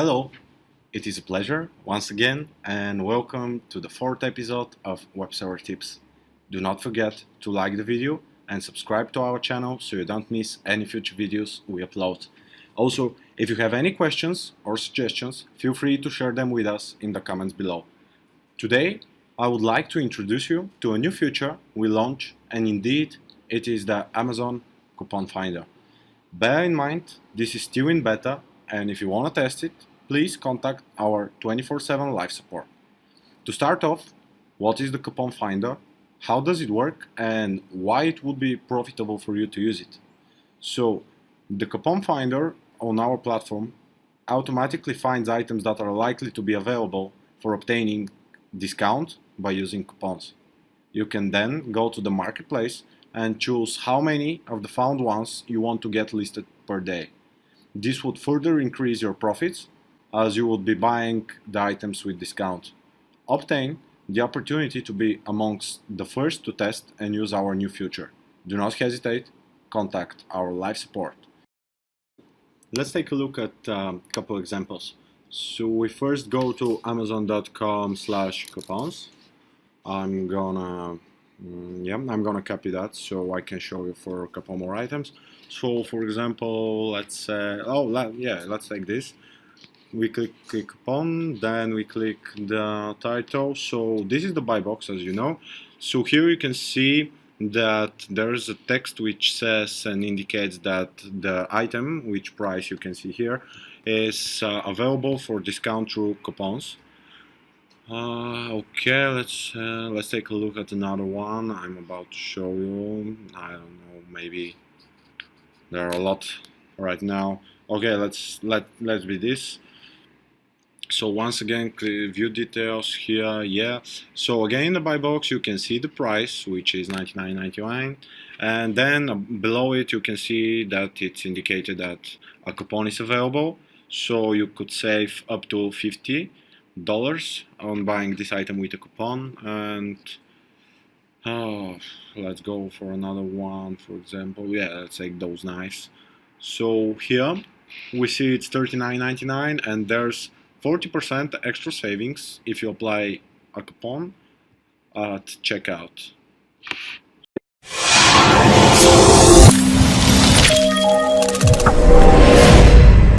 Hello, it is a pleasure once again, and welcome to the fourth episode of Web Server Tips. Do not forget to like the video and subscribe to our channel so you don't miss any future videos we upload. Also, if you have any questions or suggestions, feel free to share them with us in the comments below. Today, I would like to introduce you to a new feature we launched, and indeed, it is the Amazon Coupon Finder. Bear in mind, this is still in beta, and if you want to test it, please contact our 24/7 live support. To start off, what is the Coupon Finder, how does it work, and why it would be profitable for you to use it? So, the Coupon Finder on our platform automatically finds items that are likely to be available for obtaining discount by using coupons. You can then go to the marketplace and choose how many of the found ones you want to get listed per day. This would further increase your profits as you would be buying the items with discount. Obtain the opportunity to be amongst the first to test and use our new feature. Do not hesitate, contact our live support. Let's take a look at a couple examples. So we first go to amazon.com/coupons. I'm gonna copy that so I can show you for a couple more items. So for example, let's say, let's take this. We click coupon, then we click the title. So this is the buy box, as you know. So here you can see that there is a text which says and indicates that the item, which price you can see here, is available for discount through coupons. Okay, let's take a look at another one I'm about to show you. I don't know, maybe there are a lot right now. Okay, let's be this. So once again, view details here. Yeah. So again, in the buy box, you can see the price, which is $99.99, and then below it, you can see that it's indicated that a coupon is available. So you could save up to $50 on buying this item with a coupon. And let's go for another one. For example, yeah, let's take those knives. So here we see it's $39.99, and there's 40% extra savings if you apply a coupon at checkout.